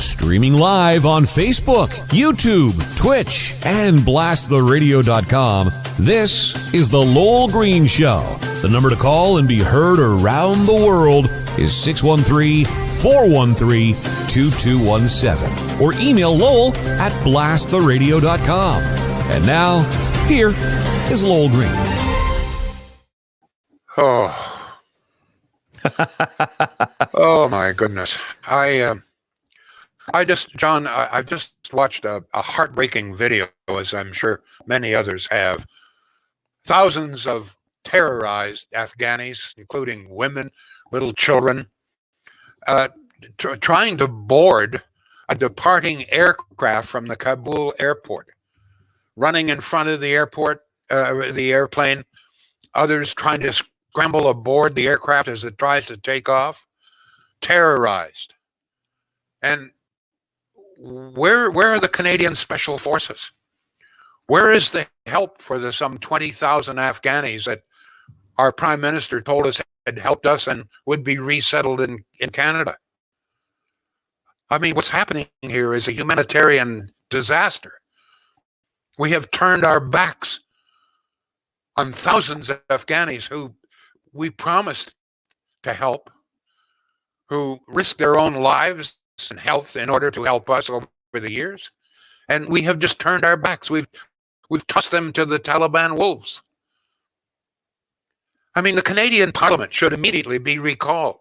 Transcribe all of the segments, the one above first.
Streaming live on Facebook, YouTube, Twitch, and blasttheradio.com, this is The Lowell Green Show. The number to call and be heard around the world is 613-413-2217. Or email Lowell at blasttheradio.com. And now, here is Lowell Green. Oh my goodness. I've just watched a heartbreaking video, as I'm sure many others have. Thousands of terrorized Afghanis, including women, little children, trying to board a departing aircraft from the Kabul airport, running in front of the airplane, others trying to scramble aboard the aircraft as it tries to take off, terrorized. And where are the Canadian Special Forces? Where is the help for the some 20,000 Afghanis that our Prime Minister told us had helped us and would be resettled in Canada? I mean, what's happening here is a humanitarian disaster. We have turned our backs on thousands of Afghanis who we promised to help, who risked their own lives and health in order to help us over the years. And we have just turned our backs. We've tossed them to the Taliban wolves. I mean, the Canadian Parliament should immediately be recalled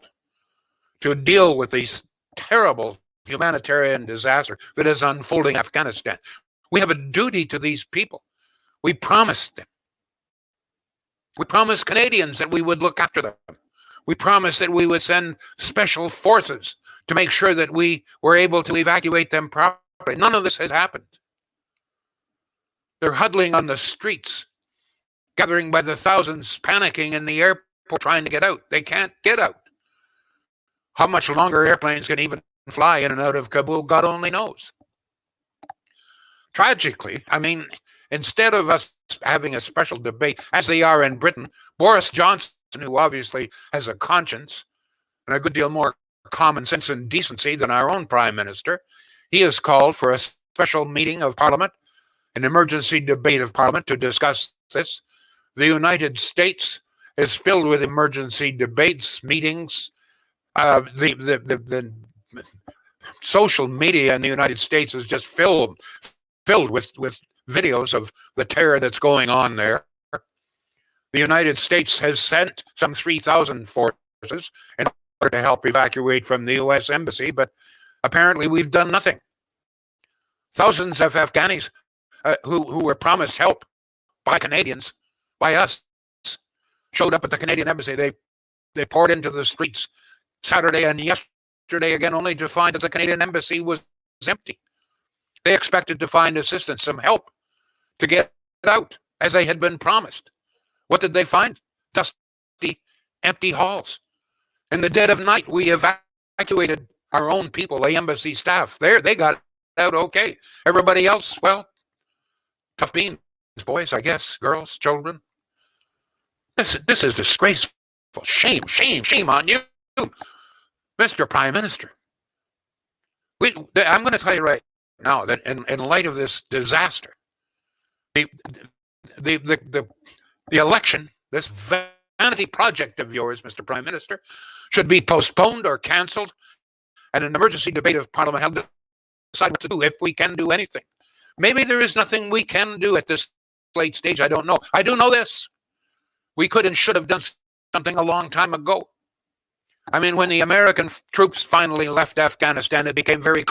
to deal with these terrible humanitarian disaster that is unfolding in Afghanistan. We have a duty to these people. We promised them. We promised Canadians that we would look after them. We promised that we would send special forces to make sure that we were able to evacuate them properly. None of this has happened. They're huddling on the streets, gathering by the thousands, panicking in the airport, trying to get out. They can't get out. How much longer airplanes can even fly in and out of Kabul, God only knows. Tragically, I mean, instead of us having a special debate, as they are in Britain, Boris Johnson, who obviously has a conscience and a good deal more common sense and decency than our own Prime Minister, he has called for a special meeting of Parliament, an emergency debate of Parliament to discuss this. The United States is filled with emergency debates, meetings. The social media in the United States is just filled with videos of the terror that's going on there. The United States has sent some 3,000 forces in order to help evacuate from the U.S. Embassy, but apparently we've done nothing. Thousands of Afghanis who were promised help by Canadians, by us, showed up at the Canadian Embassy. They poured into the streets Saturday and yesterday again, only to find that the Canadian Embassy was empty. They expected to find assistance, some help to get out, as they had been promised. What did they find? Dusty, empty halls. In the dead of night, we evacuated our own people, the embassy staff. They got out okay. Everybody else, well, tough beans, boys, I guess, girls, children. This is disgraceful. Shame on you, Mr. Prime Minister. I'm going to tell you right now that in light of this disaster, the election, this vanity project of yours, Mr. Prime Minister, should be postponed or canceled, and an emergency debate of Parliament held to decide what to do, if we can do anything. Maybe there is nothing we can do at this late stage. I don't know. I do know this. We could and should have done something a long time ago. I mean, when the American troops finally left Afghanistan, it became very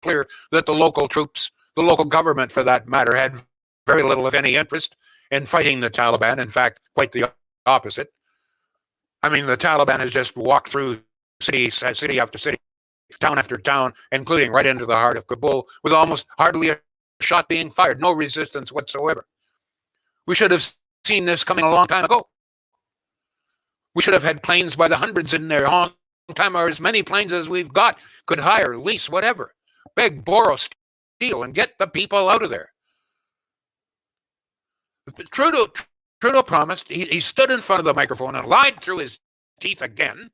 clear that the local troops, the local government for that matter, had very little, if any, interest in fighting the Taliban. In fact, quite the opposite. I mean, the Taliban has just walked through city after city, town after town, including right into the heart of Kabul, with almost hardly a shot being fired, no resistance whatsoever. We should have seen this coming a long time ago. We should have had planes by the hundreds in there a long time, or as many planes as we've got, could hire, lease, whatever. Beg, borrow, steal, and get the people out of there. Trudeau promised, he stood in front of the microphone and lied through his teeth again,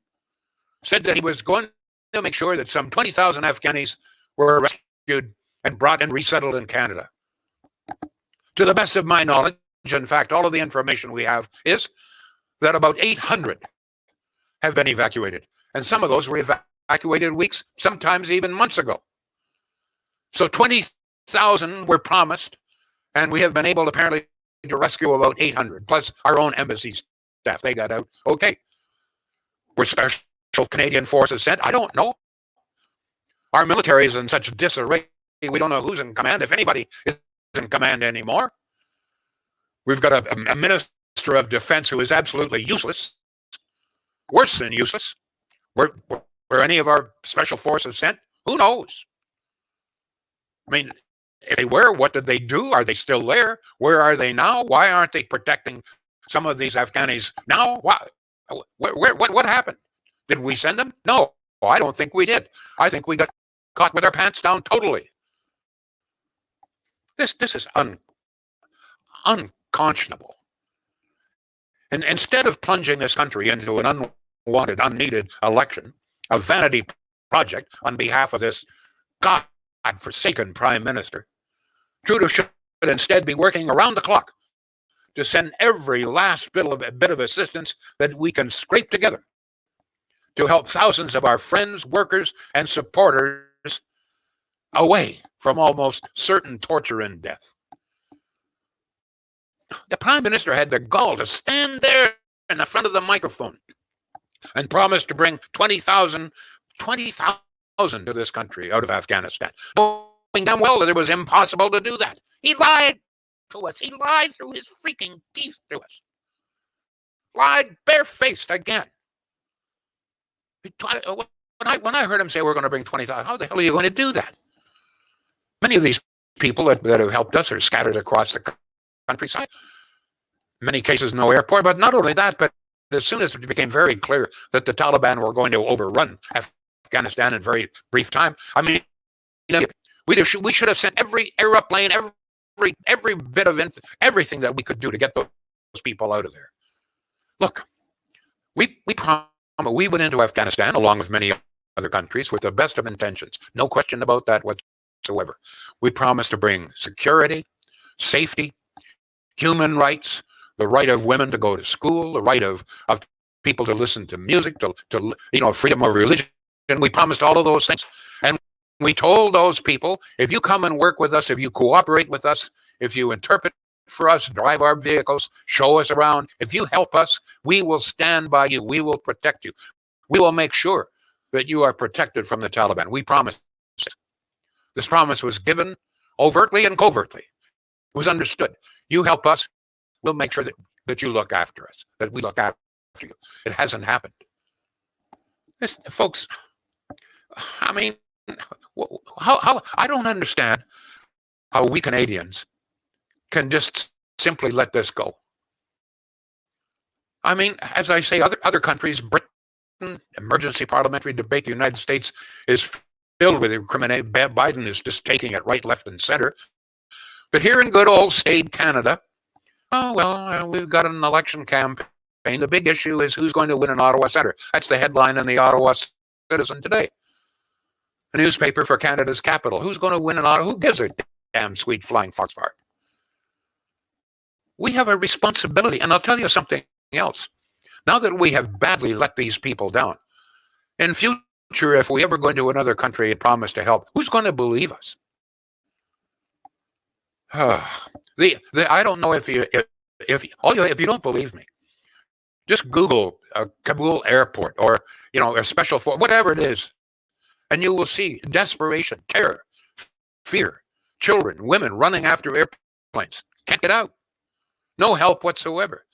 said that he was going to make sure that some 20,000 Afghanis were rescued and brought and resettled in Canada. To the best of my knowledge, in fact, all of the information we have is that about 800 have been evacuated. And some of those were evacuated weeks, sometimes even months ago. So 20,000 were promised, and we have been able apparently to rescue about 800, plus our own embassy staff. They got out okay. Were special Canadian forces sent? I don't know. Our military is in such disarray. We don't know who's in command, if anybody is in command anymore. We've got a minister of defense who is absolutely useless, worse than useless. Were any of our special forces sent? Who knows? I mean, if they were, what did they do? Are they still there? Where are they now? Why aren't they protecting some of these Afghanis now? What happened? Did we send them? No, I don't think we did. I think we got caught with our pants down totally. This is unconscionable. And instead of plunging this country into an unwanted, unneeded election, a vanity project on behalf of this God-forsaken prime minister, Trudeau should instead be working around the clock to send every last bit of assistance that we can scrape together to help thousands of our friends, workers, and supporters away from almost certain torture and death. The Prime Minister had the gall to stand there in the front of the microphone and promise to bring 20,000 to this country out of Afghanistan, knowing damn well that it was impossible to do that. He lied to us. He lied through his freaking teeth to us. Lied barefaced again. When I heard him say we're going to bring 20,000, how the hell are you going to do that? Many of these people that have helped us are scattered across the countryside. In many cases, no airport. But not only that, but as soon as it became very clear that the Taliban were going to overrun Afghanistan in a very brief time, I mean, we should have sent every airplane, every bit of everything that we could do to get those people out of there. Look, we went into Afghanistan along with many other countries with the best of intentions. No question about that whatsoever. We promised to bring security, safety, human rights, the right of women to go to school, the right of people to listen to music, to freedom of religion. We promised all of those things. And we told those people, if you come and work with us, if you cooperate with us, if you interpret for us, drive our vehicles, show us around, if you help us, we will stand by you. We will protect you. We will make sure that you are protected from the Taliban. We promised. This promise was given overtly and covertly. It was understood. You help us, we'll make sure that you look after us, that we look after you. It hasn't happened. Folks, I mean, how I don't understand how we Canadians can just simply let this go. I mean, as I say, other countries, Britain, emergency parliamentary debate, the United States is filled with incriminating. Biden is just taking it right, left, and center. But here in good old state Canada, we've got an election campaign. The big issue is who's going to win in Ottawa Centre. That's the headline in the Ottawa Citizen today. A newspaper for Canada's capital. Who's going to win in Ottawa? Who gives a damn sweet flying fox fart? We have a responsibility. And I'll tell you something else. Now that we have badly let these people down, in future, if we ever go into another country and promise to help, who's going to believe us? I don't know if you don't believe me, just Google Kabul airport or a special force, whatever it is, and you will see desperation, terror, fear, children, women running after airplanes, can't get out, no help whatsoever.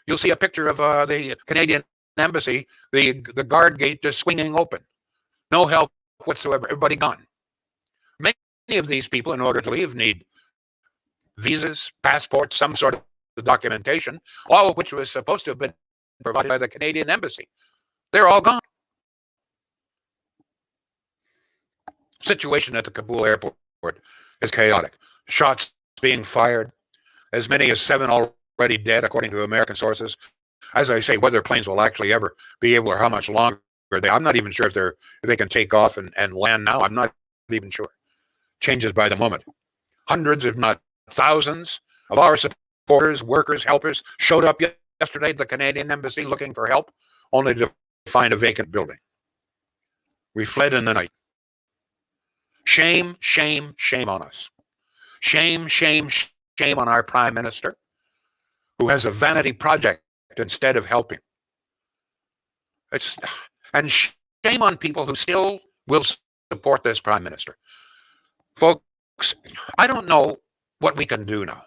You'll see a picture of the Canadian embassy, the guard gate just swinging open, no help whatsoever, everybody gone. Many of these people, in order to leave, need visas, passports, some sort of documentation, all of which was supposed to have been provided by the Canadian embassy. They're all gone. Situation at the Kabul airport is chaotic. Shots being fired, as many as 7 already dead, according to American sources. As I say, whether planes will actually ever be able, or how much longer I'm not even sure if they can take off and land now. I'm not even sure. Changes by the moment. Hundreds, if not thousands, of our supporters, workers, helpers showed up yesterday at the Canadian Embassy looking for help, only to find a vacant building. We fled in the night. Shame, shame, shame on us. Shame, shame, shame on our Prime Minister, who has a vanity project instead of helping. And shame on people who still will support this Prime Minister. Folks, I don't know what we can do now.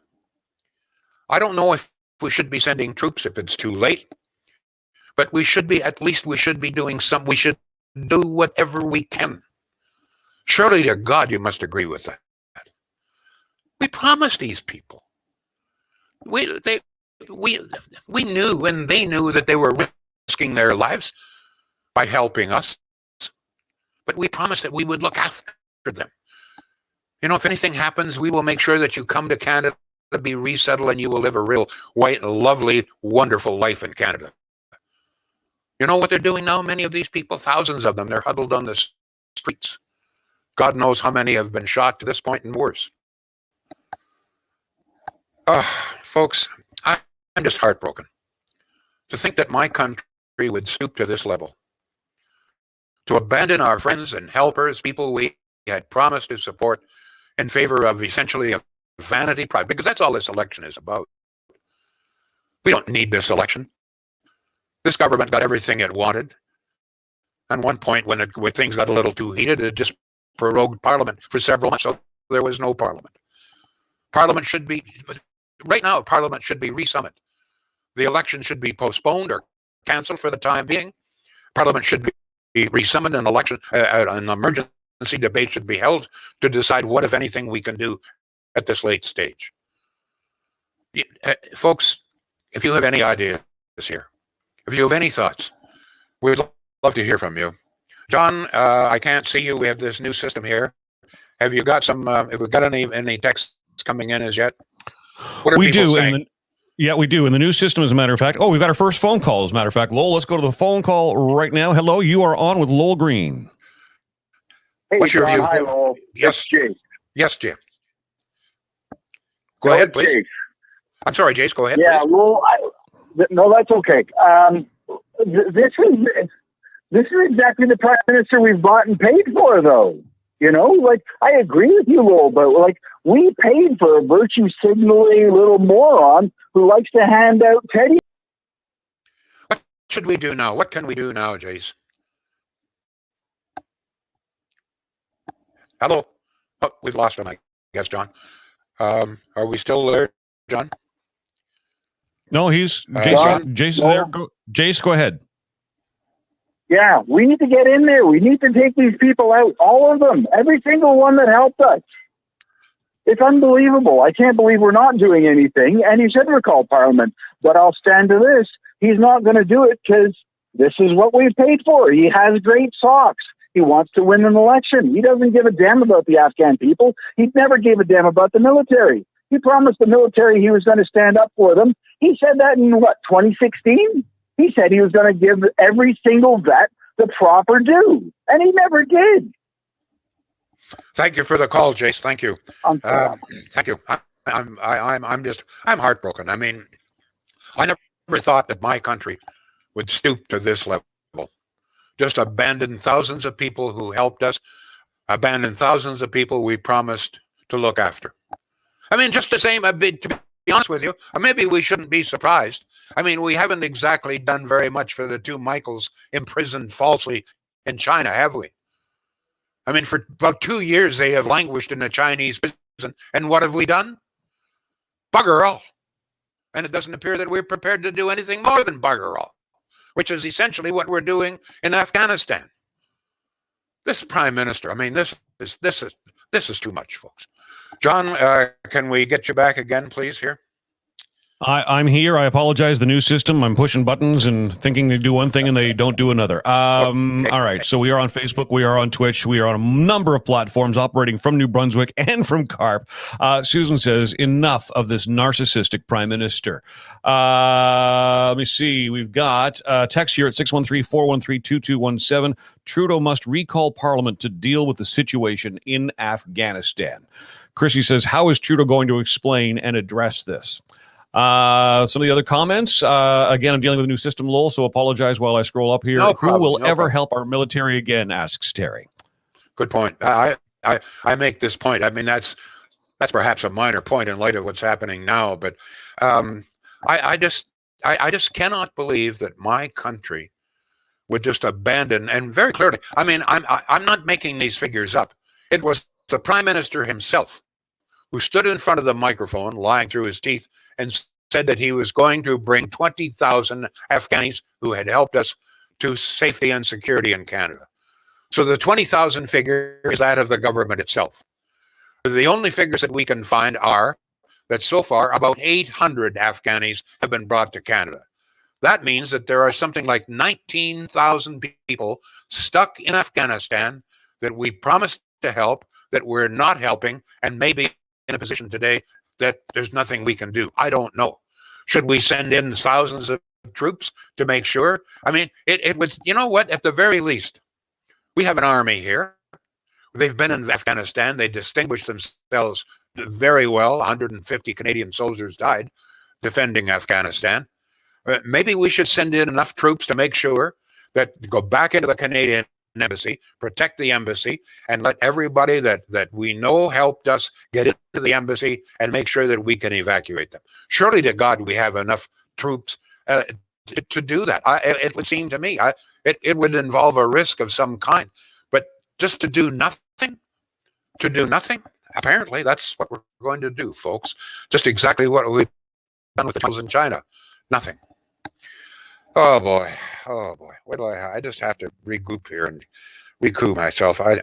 I don't know if we should be sending troops if it's too late, but we should be doing some, we should do whatever we can. Surely to God, you must agree with that. We promised these people. We knew, and they knew that they were risking their lives by helping us, but we promised that we would look after them. You know, if anything happens, we will make sure that you come to Canada to be resettled and you will live a real white, lovely, wonderful life in Canada. You know what they're doing now? Many of these people, thousands of them, they're huddled on the streets. God knows how many have been shot to this point and worse. Folks, I'm just heartbroken to think that my country would stoop to this level, to abandon our friends and helpers, people we had promised to support, in favor of essentially a vanity project, because that's all this election is about. We don't need this election. This government got everything it wanted. At one point, when things got a little too heated, it just prorogued Parliament for several months, so there was no Parliament. Parliament should be, right now, Parliament should be resummoned. The election should be postponed or cancelled for the time being. Parliament should be resummoned, and an emergency debate should be held to decide what, if anything, we can do at this late stage. Folks, if you have any ideas here, if you have any thoughts, we'd love to hear from you. John, I can't see you. We have this new system here. Have you got some, have we got any texts coming in as yet? What are we people do. saying? Yeah, we do. In the new system, as a matter of fact. Oh, we've got our first phone call, as a matter of fact. Lowell, let's go to the phone call right now. Hello, you are on with Lowell Green. Hey, What's your John, view? hi, Lowell. Yes, Jake. Yes, Jim. Go ahead, please. Jake. I'm sorry, Jace. Go ahead, Yeah, please. well, no, that's okay. This is exactly the Prime Minister we've bought and paid for, though. You know, like, I agree with you, Lowell, but, like, we paid for a virtue signaling little moron who likes to hand out teddy. What should we do now? What can we do now, Jace? Hello? Oh, we've lost him, I guess, John. Are we still there, John? No, Jace is there. Jace, go ahead. Yeah, we need to get in there. We need to take these people out, all of them, every single one that helped us. It's unbelievable. I can't believe we're not doing anything. And he should recall Parliament. But I'll stand to this. He's not going to do it because this is what we've paid for. He has great socks. He wants to win an election. He doesn't give a damn about the Afghan people. He never gave a damn about the military. He promised the military he was going to stand up for them. He said that in, 2016? He said he was going to give every single vet the proper due. And he never did. Thank you for the call, Jace. Thank you. Thank you. I'm heartbroken. I mean, I never thought that my country would stoop to this level. Just abandon thousands of people who helped us, abandon thousands of people we promised to look after. I mean, just the same, to be honest with you, maybe we shouldn't be surprised. I mean, we haven't exactly done very much for the two Michaels imprisoned falsely in China, have we? I mean, for about 2 years, they have languished in a Chinese prison. And what have we done? Bugger all. And it doesn't appear that we're prepared to do anything more than bugger all, which is essentially what we're doing in Afghanistan. This Prime Minister, I mean, this is too much, folks. John, can we get you back again, please, here? I'm here. I apologize. The new system. I'm pushing buttons and thinking they do one thing and they don't do another. All right. So we are on Facebook. We are on Twitch. We are on a number of platforms operating from New Brunswick and from CARP. Susan says, enough of this narcissistic prime minister. Let me see. We've got text here at 613-413-2217. Trudeau must recall Parliament to deal with the situation in Afghanistan. Chrissy says, how is Trudeau going to explain and address this? Some of the other comments. Again, I'm dealing with a new system, Lowell, so apologize while I scroll up here. No Who problem, will no ever problem. help our military again, asks Terry. Good point. I make this point. I mean, that's perhaps a minor point in light of what's happening now, but I just cannot believe that my country would just abandon, and very clearly, I mean, I'm not making these figures up. It was the Prime Minister himself who stood in front of the microphone, lying through his teeth, and said that he was going to bring 20,000 Afghanis who had helped us to safety and security in Canada. So the 20,000 figure is that of the government itself. The only figures that we can find are that so far about 800 Afghanis have been brought to Canada. That means that there are something like 19,000 people stuck in Afghanistan that we promised to help, that we're not helping, and maybe in a position today that there's nothing we can do. I don't know. Should we send in thousands of troops to make sure? I mean, it was, you know what, at the very least, we have an army here. They've been in Afghanistan. They distinguished themselves very well. 150 Canadian soldiers died defending Afghanistan. Maybe we should send in enough troops to make sure that go back into the Canadian embassy, protect the embassy, and let everybody that we know helped us get into the embassy and make sure that we can evacuate them. Surely to God we have enough troops to do that. It would seem to me it would involve a risk of some kind, but just to do nothing, apparently that's what we're going to do, folks. Just exactly what we've done with the troubles in China. Nothing. Oh boy. What do I just have to regroup here and recoup myself. I'm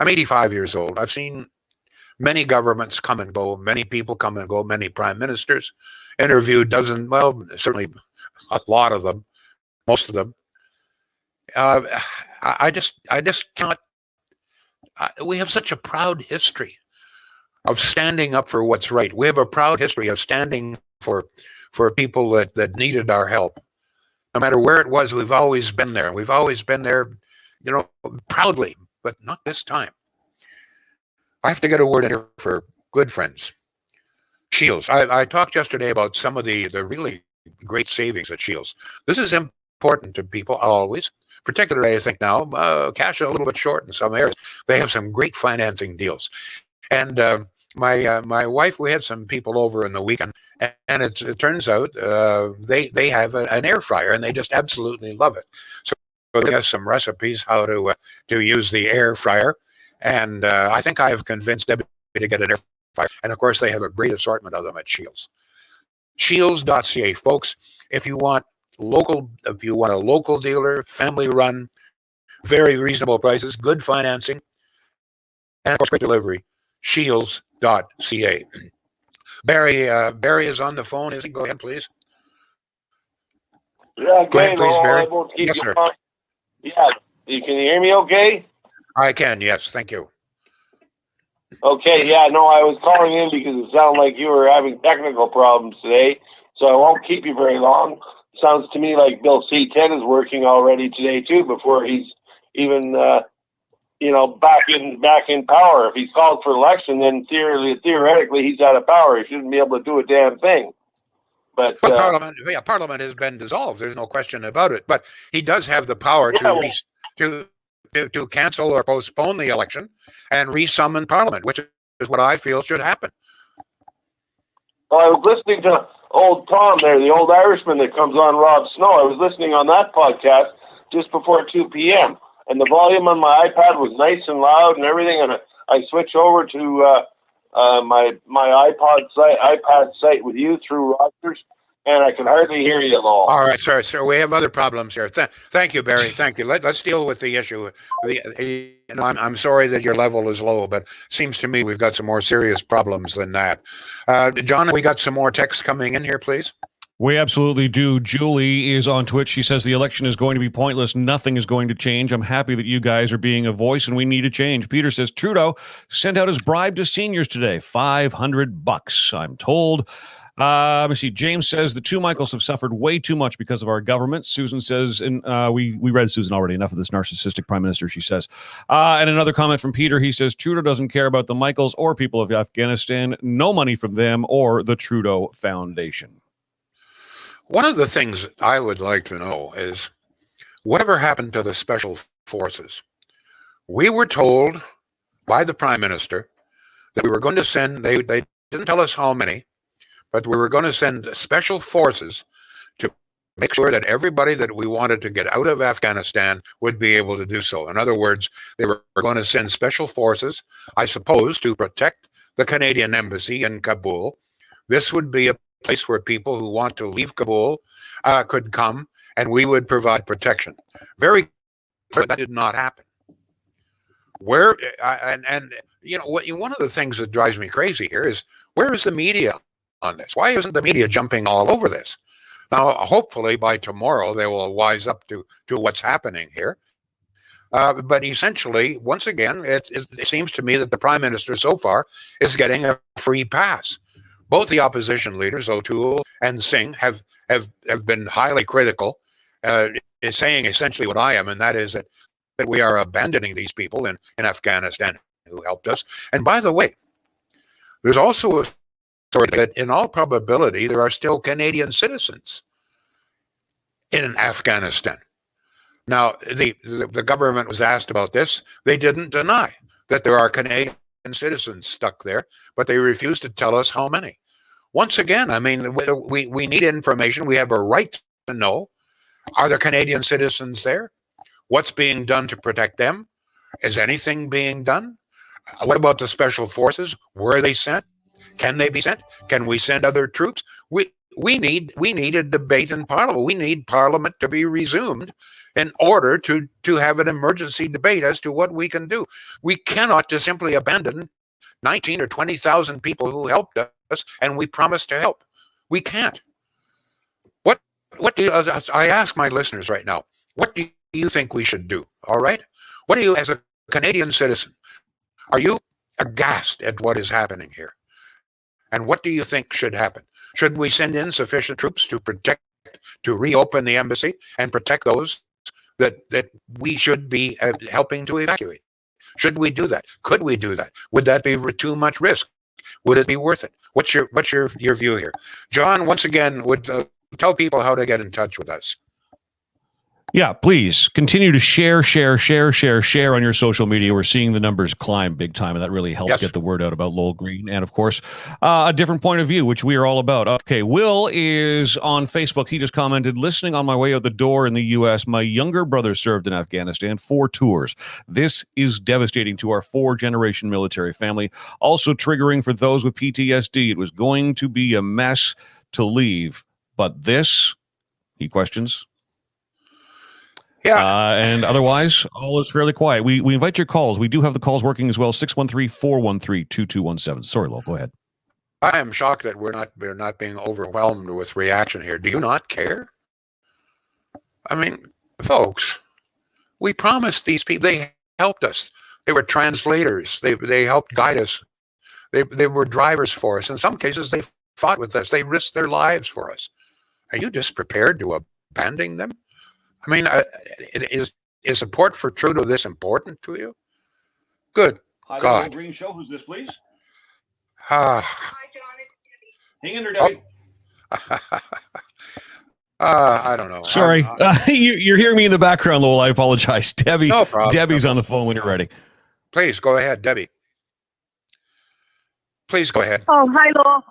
85 years old. I've seen many governments come and go, many people come and go, many prime ministers, interviewed certainly a lot of them, most of them. I just cannot. We have such a proud history of standing up for what's right. We have a proud history of standing for people that needed our help. No matter where it was, we've always been there. We've always been there, proudly, but not this time. I have to get a word in here for good friends. Shields. I talked yesterday about some of the really great savings at Shields. This is important to people always, particularly I think now, cash is a little bit short in some areas. They have some great financing deals. And my wife, we had some people over in the weekend, and it turns out they have an air fryer, and they just absolutely love it. So they have some recipes how to use the air fryer, and I think I have convinced Debbie to get an air fryer. And of course, they have a great assortment of them at Shields. Shields.ca, folks. If you want a local dealer, family run, very reasonable prices, good financing, and of course, great delivery. Shields.ca. Barry is on the phone. Is he? Go ahead, please. Yeah, go ahead, please, Barry. Yes, sir. Yeah, can you hear me okay? I can, yes. Thank you. Okay, yeah, no, I was calling in because it sounded like you were having technical problems today, so I won't keep you very long. Sounds to me like Bill C-10 is working already today, too, before he's even, back in power. If he's called for election, then theoretically he's out of power. He shouldn't be able to do a damn thing. But Parliament has been dissolved. There's no question about it. But he does have the power to cancel or postpone the election and resummon Parliament, which is what I feel should happen. Well, I was listening to old Tom there, the old Irishman that comes on Rob Snow. I was listening on that podcast just before 2 p.m. and the volume on my iPad was nice and loud and everything. And I switched over to my iPad site with you through Rogers, and I can hardly hear you, Lowell. All right, sorry, sir. We have other problems here. Thank you, Barry. Thank you. Let's deal with the issue. I'm sorry that your level is low, but it seems to me we've got some more serious problems than that. John, we got some more text coming in here, please. We absolutely do. Julie is on Twitch. She says the election is going to be pointless. Nothing is going to change. I'm happy that you guys are being a voice and we need a change. Peter says Trudeau sent out his bribe to seniors today, $500, I'm told. Let me see. James says the two Michaels have suffered way too much because of our government. Susan says, and we read Susan already. Enough of this narcissistic prime minister, she says. And another comment from Peter. He says Trudeau doesn't care about the Michaels or people of Afghanistan. No money from them or the Trudeau Foundation. One of the things I would like to know is whatever happened to the special forces? We were told by the prime minister that we were going to send, they didn't tell us how many, but we were going to send special forces to make sure that everybody that we wanted to get out of Afghanistan would be able to do so. In other words, they were going to send special forces, I suppose, to protect the Canadian embassy in Kabul. This would be a place where people who want to leave Kabul could come, and we would provide protection. Very clear that did not happen. Where and you know what? One of the things that drives me crazy here is where is the media on this? Why isn't the media jumping all over this? Now, hopefully by tomorrow they will wise up to what's happening here. But essentially, once again, it seems to me that the prime minister so far is getting a free pass. Both the opposition leaders, O'Toole and Singh, have been highly critical, saying essentially what I am, and that is that we are abandoning these people in Afghanistan who helped us. And by the way, there's also a story that in all probability there are still Canadian citizens in Afghanistan. Now, the government was asked about this. They didn't deny that there are Canadian citizens stuck there, but they refused to tell us how many. Once again, I mean, we need information. We have a right to know. Are there Canadian citizens there? What's being done to protect them? Is anything being done? What about the special forces? Were they sent? Can they be sent? Can we send other troops? We need a debate in Parliament. We need Parliament to be resumed in order to have an emergency debate as to what we can do. We cannot just simply abandon 19 or 20,000 people who helped us and we promised to help. We can't. What do you, I ask my listeners right now, what do you think we should do? All right? What do you, as a Canadian citizen, are you aghast at what is happening here? And what do you think should happen? Should we send in sufficient troops to reopen the embassy and protect those that we should be helping to evacuate? Should we do that? Could we do that? Would that be too much risk? Would it be worth it? What's your view here? John, once again, would tell people how to get in touch with us. Yeah, please continue to share on your social media. We're seeing the numbers climb big time, and that really helps get the word out about Lowell Green. And, of course, a different point of view, which we are all about. Okay, Will is on Facebook. He just commented, listening on my way out the door in the U.S., my younger brother served in Afghanistan 4 tours. This is devastating to our 4-generation military family. Also triggering for those with PTSD. It was going to be a mess to leave. But this, he questions. Yeah. And otherwise, all is fairly quiet. We invite your calls. We do have the calls working as well. 613-413-2217. Sorry, Lowell, go ahead. I am shocked that we're not being overwhelmed with reaction here. Do you not care? I mean, folks, we promised these people, they helped us. They were translators. They helped guide us. They were drivers for us. In some cases, they fought with us. They risked their lives for us. Are you just prepared to abandon them? I mean, is support for Trudeau this important to you? Good Hi, God. Lowell Green Show. Who's this, please? Hi, John. Hang in there, Debbie. I don't know. Sorry. You're hearing me in the background, Lowell. I apologize. Debbie. No problem. Debbie's on the phone when you're ready. Please go ahead, Debbie. Please go ahead. Oh, hi, Lowell.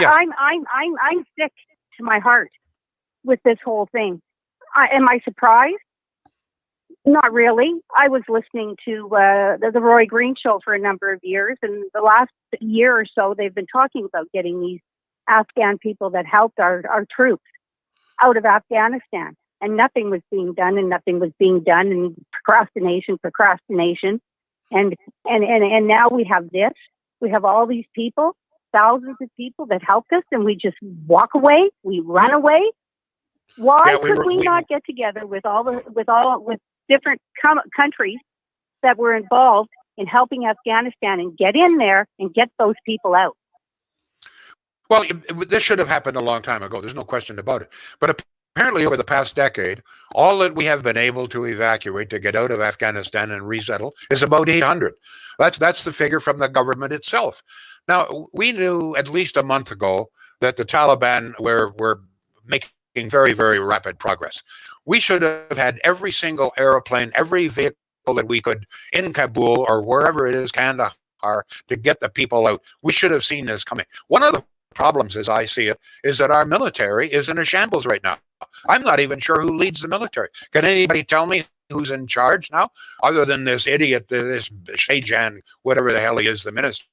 Yeah. I'm sick to my heart with this whole thing. Am I surprised? Not really. I was listening to the Roy Green Show for a number of years, and the last year or so, they've been talking about getting these Afghan people that helped our troops out of Afghanistan. And nothing was being done, and procrastination. And now we have this. We have all these people, thousands of people that helped us, and we just walk away. We run away. Why could we not get together with different countries that were involved in helping Afghanistan and get in there and get those people out? Well, this should have happened a long time ago. There's no question about it. But apparently, over the past decade, all that we have been able to evacuate to get out of Afghanistan and resettle is about 800. That's the figure from the government itself. Now, we knew at least a month ago that the Taliban were making very, very rapid progress. We should have had every single airplane, every vehicle that we could in Kabul or wherever it is, Kandahar, to get the people out. We should have seen this coming. One of the problems, as I see it, is that our military is in a shambles right now. I'm not even sure who leads the military. Can anybody tell me who's in charge now, other than this idiot, this Shajan, whatever the hell he is, the minister?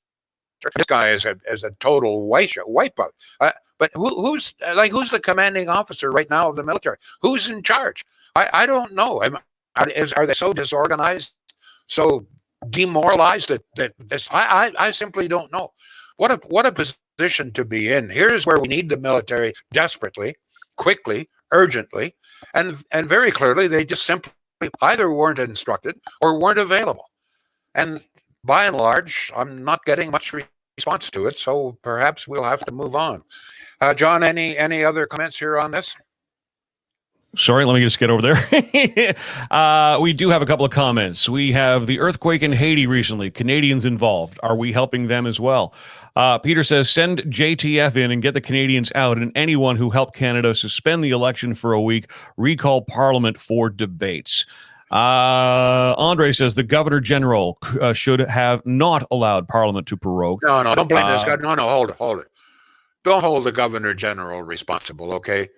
This guy is a total wipeout. But who's the commanding officer right now of the military? Who's in charge? I don't know. Are they so disorganized, so demoralized that this? I simply don't know. What a position to be in. Here's where we need the military desperately, quickly, urgently, and very clearly they just simply either weren't instructed or weren't available. And by and large, I'm not getting much response to it, so perhaps we'll have to move on. John, any other comments here on this? Sorry, let me just get over there. We do have a couple of comments. We have the earthquake in Haiti recently. Canadians involved. Are we helping them as well? Peter says, send JTF in and get the Canadians out, and anyone who helped Canada suspend the election for a week, recall Parliament for debates. Andre says the Governor General should have not allowed Parliament to prorogue. No, don't blame this guy. No, hold it. Don't hold the Governor General responsible, okay?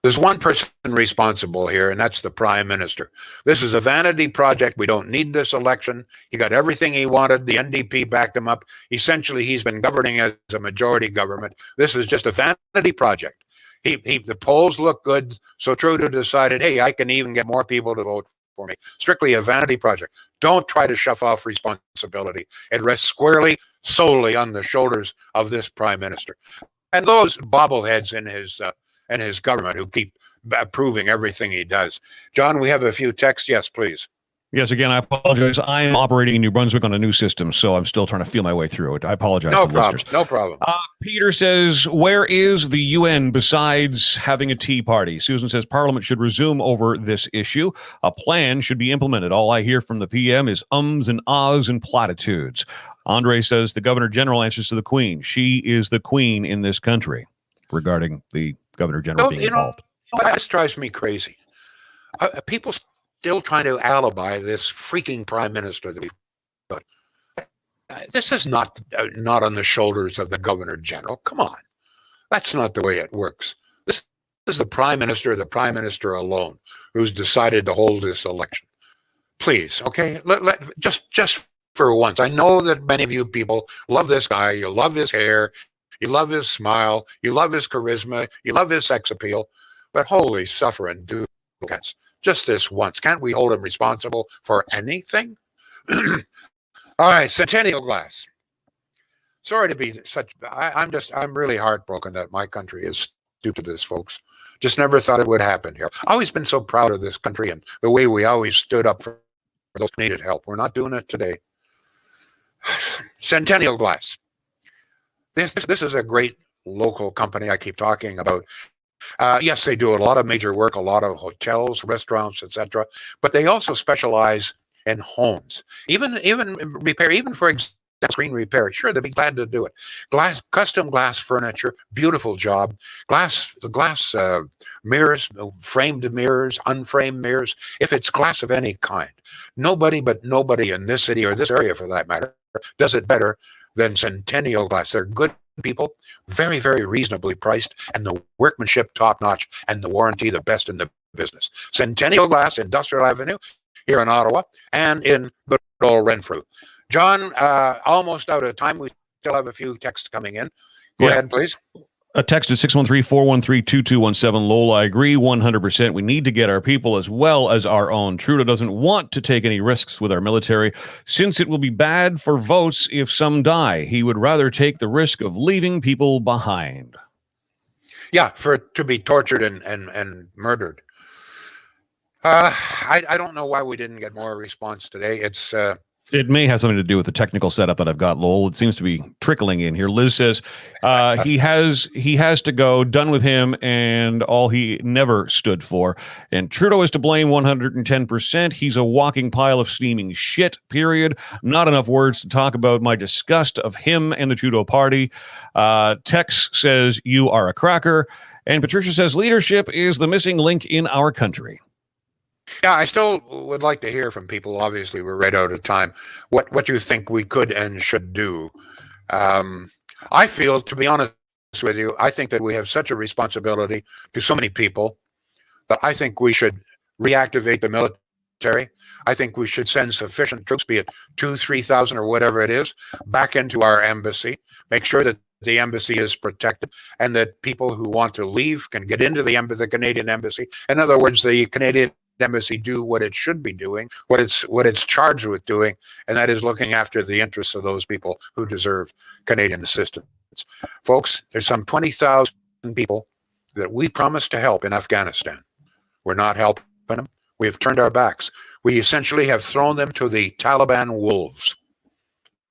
There's one person responsible here, and that's the Prime Minister. This is a vanity project. We don't need this election. He got everything he wanted. The NDP backed him up. Essentially, he's been governing as a majority government. This is just a vanity project. The polls look good, so Trudeau decided, hey, I can even get more people to vote for me. Strictly a vanity project. Don't try to shove off responsibility. It rests squarely, solely on the shoulders of this Prime Minister. And those bobbleheads in his government who keep approving everything he does. John, we have a few texts. Yes, please. Yes, again, I apologize. I'm operating in New Brunswick on a new system, so I'm still trying to feel my way through it. I apologize to listeners. No problem. Peter says, where is the UN besides having a tea party? Susan says, Parliament should resume over this issue. A plan should be implemented. All I hear from the PM is ums and ahs and platitudes. Andre says, the Governor General answers to the Queen. She is the Queen in this country, regarding the Governor General being involved. This drives me crazy. People still trying to alibi this freaking Prime Minister that we've got. This is not on the shoulders of the Governor General. Come on. That's not the way it works. This is the Prime Minister alone, who's decided to hold this election. Please, okay? Just for once. I know that many of you people love this guy. You love his hair. You love his smile. You love his charisma. You love his sex appeal. But holy suffering ducats. Just this once. Can't we hold him responsible for anything? All right, Centennial Glass. Sorry to be such. I'm really heartbroken that my country is stupid as folks. Just never thought it would happen here. I've always been so proud of this country and the way we always stood up for those who needed help. We're not doing it today. Centennial Glass. This is a great local company I keep talking about. Yes, they do a lot of major work, a lot of hotels, restaurants, etc. But they also specialize in homes, even repair, even for example, screen repair. Sure, they'd be glad to do it. Custom glass furniture, beautiful job. Glass mirrors, framed mirrors, unframed mirrors. If it's glass of any kind, nobody in this city or this area, for that matter, does it better than Centennial Glass. They're good people, very, very reasonably priced, and the workmanship top-notch, and the warranty the best in the business. Centennial Glass, Industrial Avenue, here in Ottawa, and in good old Renfrew. John, almost out of time. We still have a few texts coming in. Go ahead, please. A text at 613-413-2217. Lowell, I agree 100%. We need to get our people as well as our own. Trudeau doesn't want to take any risks with our military since it will be bad for votes if some die. He would rather take the risk of leaving people behind. Yeah, for it to be tortured and murdered. I don't know why we didn't get more response today. It may have something to do with the technical setup that I've got, Lowell. It seems to be trickling in here. Liz says he has to go, done with him and all he never stood for. And Trudeau is to blame 110%. He's a walking pile of steaming shit, period. Not enough words to talk about my disgust of him and the Trudeau party. Tex says, you are a cracker. And Patricia says, leadership is the missing link in our country. Yeah, I still would like to hear from people. Obviously, we're right out of time. What you think we could and should do. I feel, to be honest with you, I think that we have such a responsibility to so many people that I think we should reactivate the military. I think we should send sufficient troops, be it 2,000, 3,000 or whatever it is, back into our embassy. Make sure that the embassy is protected and that people who want to leave can get into the Canadian embassy. In other words, the Canadian embassy do what it should be doing, what it's charged with doing, and that is looking after the interests of those people who deserve Canadian assistance. Folks, there's some 20,000 people that we promised to help in Afghanistan. We're not helping them. We have turned our backs. We essentially have thrown them to the Taliban wolves.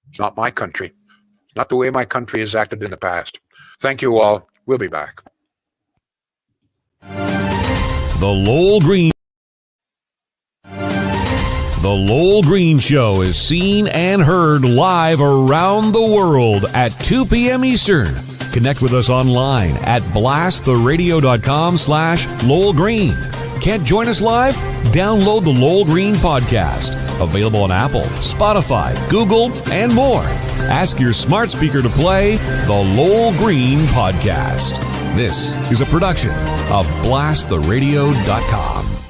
It's not my country. It's not the way my country has acted in the past. Thank you all. We'll be back. The Lowell Green Show is seen and heard live around the world at 2 p.m. Eastern. Connect with us online at blasttheradio.com/Lowell Green. Can't join us live? Download the Lowell Green podcast. Available on Apple, Spotify, Google, and more. Ask your smart speaker to play the Lowell Green podcast. This is a production of blasttheradio.com.